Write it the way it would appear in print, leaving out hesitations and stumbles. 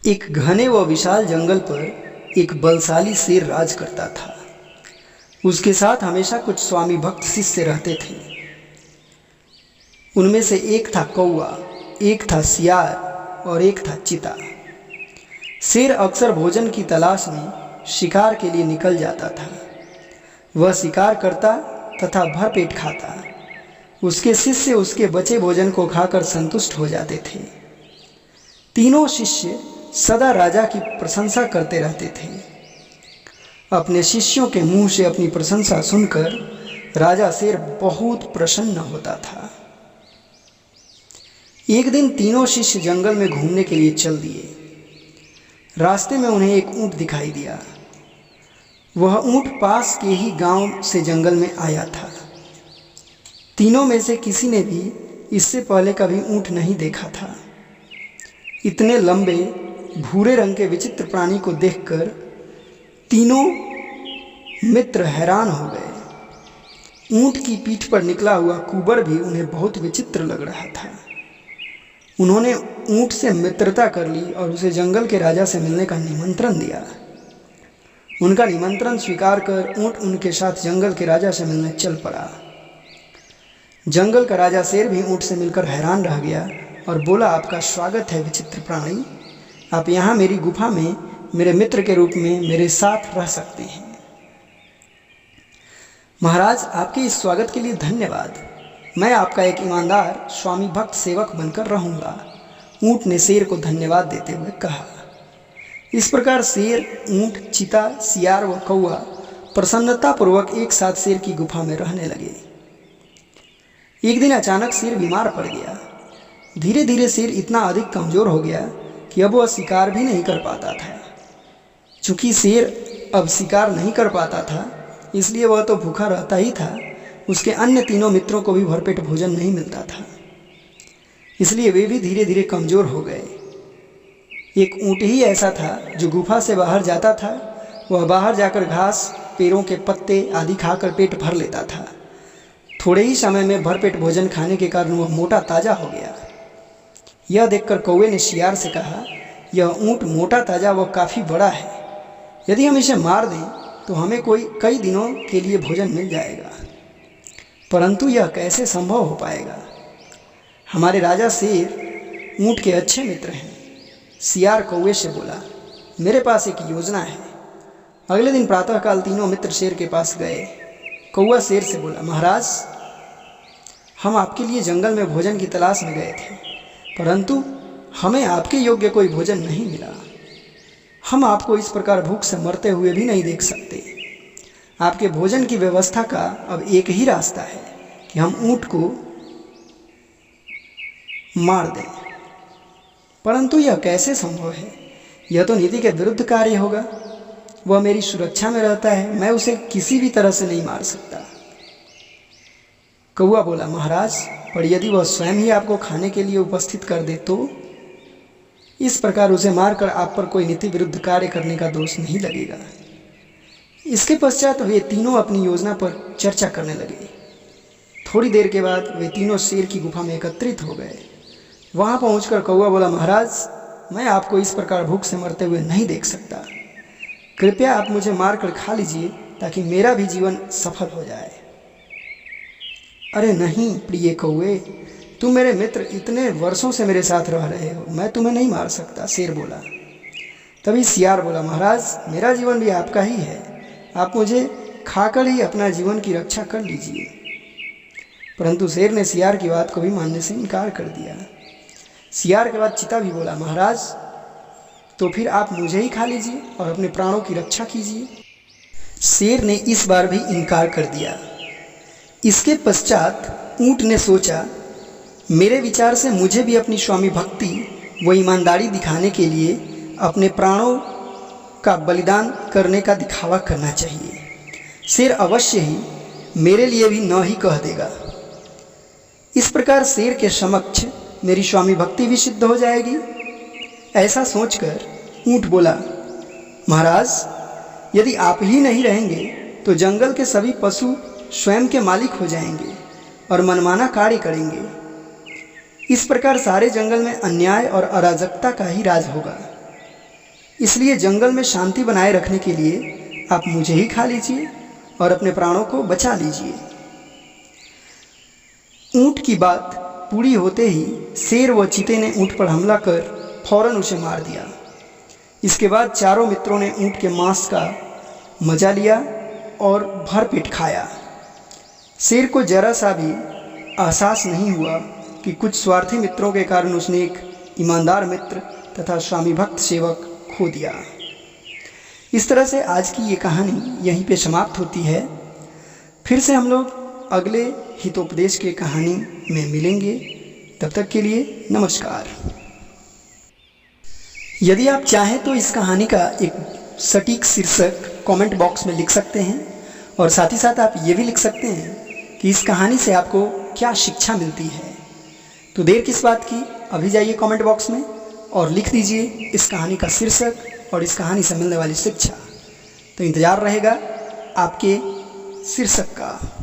एक घने व विशाल जंगल पर एक बलशाली शेर राज करता था। उसके साथ हमेशा कुछ स्वामी भक्त शिष्य रहते थे। उनमें से एक था कौवा, एक था सियार और एक था चीता। शेर अक्सर भोजन की तलाश में शिकार के लिए निकल जाता था। वह शिकार करता तथा भरपेट खाता। उसके शिष्य उसके बचे भोजन को खाकर संतुष्ट हो जाते थे। तीनों शिष्य सदा राजा की प्रशंसा करते रहते थे। अपने शिष्यों के मुंह से अपनी प्रशंसा सुनकर राजा शेर बहुत प्रसन्न होता था। एक दिन तीनों शिष्य जंगल में घूमने के लिए चल दिए। रास्ते में उन्हें एक ऊंट दिखाई दिया। वह ऊंट पास के ही गांव से जंगल में आया था। तीनों में से किसी ने भी इससे पहले कभी ऊंट नहीं देखा था। इतने लंबे भूरे रंग के विचित्र प्राणी को देखकर तीनों मित्र हैरान हो गए। ऊंट की पीठ पर निकला हुआ कुबर भी उन्हें बहुत विचित्र लग रहा था। उन्होंने ऊंट से मित्रता कर ली और उसे जंगल के राजा से मिलने का निमंत्रण दिया। उनका निमंत्रण स्वीकार कर ऊंट उनके साथ जंगल के राजा से मिलने चल पड़ा। जंगल का राजा शेर भी ऊंट से मिलकर हैरान रह गया और बोला, आपका स्वागत है विचित्र प्राणी। आप यहाँ मेरी गुफा में मेरे मित्र के रूप में मेरे साथ रह सकते हैं। महाराज, आपके इस स्वागत के लिए धन्यवाद। मैं आपका एक ईमानदार स्वामी भक्त सेवक बनकर रहूँगा, ऊंट ने शेर को धन्यवाद देते हुए कहा। इस प्रकार शेर, ऊंट, चीता, सियार व कौवा प्रसन्नतापूर्वक एक साथ शेर की गुफा में रहने लगे। एक दिन अचानक शेर बीमार पड़ गया। धीरे धीरे शेर इतना अधिक कमज़ोर हो गया कि अब वह शिकार भी नहीं कर पाता था। चूँकि शेर अब शिकार नहीं कर पाता था, इसलिए वह तो भूखा रहता ही था। उसके अन्य तीनों मित्रों को भी भरपेट भोजन नहीं मिलता था, इसलिए वे भी धीरे धीरे कमज़ोर हो गए। एक ऊँट ही ऐसा था जो गुफा से बाहर जाता था। वह बाहर जाकर घास, पेड़ों के पत्ते आदि खाकर पेट भर लेता था। थोड़े ही समय में भरपेट भोजन खाने के कारण वह मोटा ताज़ा हो गया। यह देखकर कौवे ने सियार से कहा, यह ऊँट मोटा ताज़ा व काफ़ी बड़ा है। यदि हम इसे मार दें तो हमें कई दिनों के लिए भोजन मिल जाएगा, परंतु यह कैसे संभव हो पाएगा? हमारे राजा शेर ऊँट के अच्छे मित्र हैं। सियार कौवे से बोला, मेरे पास एक योजना है। अगले दिन प्रातःकाल तीनों मित्र शेर के पास गए। कौवा शेर से बोला, महाराज, हम आपके लिए जंगल में भोजन की तलाश में गए थे, परंतु हमें आपके योग्य कोई भोजन नहीं मिला। हम आपको इस प्रकार भूख से मरते हुए भी नहीं देख सकते। आपके भोजन की व्यवस्था का अब एक ही रास्ता है कि हम ऊँट को मार दें, परंतु यह कैसे संभव है? यह तो नीति के विरुद्ध कार्य होगा। वह मेरी सुरक्षा में रहता है, मैं उसे किसी भी तरह से नहीं मार सकता। कौवा बोला, महाराज, पर यदि वह स्वयं ही आपको खाने के लिए उपस्थित कर दे तो? इस प्रकार उसे मारकर आप पर कोई नीति विरुद्ध कार्य करने का दोष नहीं लगेगा। इसके पश्चात वे तीनों अपनी योजना पर चर्चा करने लगे। थोड़ी देर के बाद वे तीनों शेर की गुफा में एकत्रित हो गए। वहां पहुंचकर कौवा बोला, महाराज, मैं आपको इस प्रकार भूख से मरते हुए नहीं देख सकता। कृपया आप मुझे मारकर खा लीजिए ताकि मेरा भी जीवन सफल हो जाए। अरे नहीं प्रिय कौवे, तुम मेरे मित्र, इतने वर्षों से मेरे साथ रह रहे हो, मैं तुम्हें नहीं मार सकता, शेर बोला। तभी सियार बोला, महाराज, मेरा जीवन भी आपका ही है। आप मुझे खाकर ही अपना जीवन की रक्षा कर लीजिए। परंतु शेर ने सियार की बात को भी मानने से इनकार कर दिया। सियार के बाद चीता भी बोला, महाराज, तो फिर आप मुझे ही खा लीजिए और अपने प्राणों की रक्षा कीजिए। शेर ने इस बार भी इनकार कर दिया। इसके पश्चात ऊँट ने सोचा, मेरे विचार से मुझे भी अपनी स्वामी भक्ति व ईमानदारी दिखाने के लिए अपने प्राणों का बलिदान करने का दिखावा करना चाहिए। शेर अवश्य ही मेरे लिए भी न ही कह देगा। इस प्रकार शेर के समक्ष मेरी स्वामी भक्ति भी सिद्ध हो जाएगी। ऐसा सोचकर ऊँट बोला, महाराज, यदि आप ही नहीं रहेंगे तो जंगल के सभी पशु स्वयं के मालिक हो जाएंगे और मनमाना कार्य करेंगे। इस प्रकार सारे जंगल में अन्याय और अराजकता का ही राज होगा। इसलिए जंगल में शांति बनाए रखने के लिए आप मुझे ही खा लीजिए और अपने प्राणों को बचा लीजिए। ऊंट की बात पूरी होते ही शेर व चीते ने ऊंट पर हमला कर फौरन उसे मार दिया। इसके बाद चारों मित्रों ने ऊंट के मांस का मजा लिया और भरपेट खाया। शेर को जरा सा भी एहसास नहीं हुआ कि कुछ स्वार्थी मित्रों के कारण उसने एक ईमानदार मित्र तथा स्वामी भक्त सेवक खो दिया। इस तरह से आज की ये कहानी यहीं पे समाप्त होती है। फिर से हम लोग अगले हितोपदेश के कहानी में मिलेंगे। तब तक के लिए नमस्कार। यदि आप चाहें तो इस कहानी का एक सटीक शीर्षक कमेंट बॉक्स में लिख सकते हैं और साथ ही साथ आप ये भी लिख सकते हैं कि इस कहानी से आपको क्या शिक्षा मिलती है। तो देर किस बात की, अभी जाइए कमेंट बॉक्स में और लिख दीजिए इस कहानी का शीर्षक और इस कहानी से मिलने वाली शिक्षा। तो इंतज़ार रहेगा आपके शीर्षक का।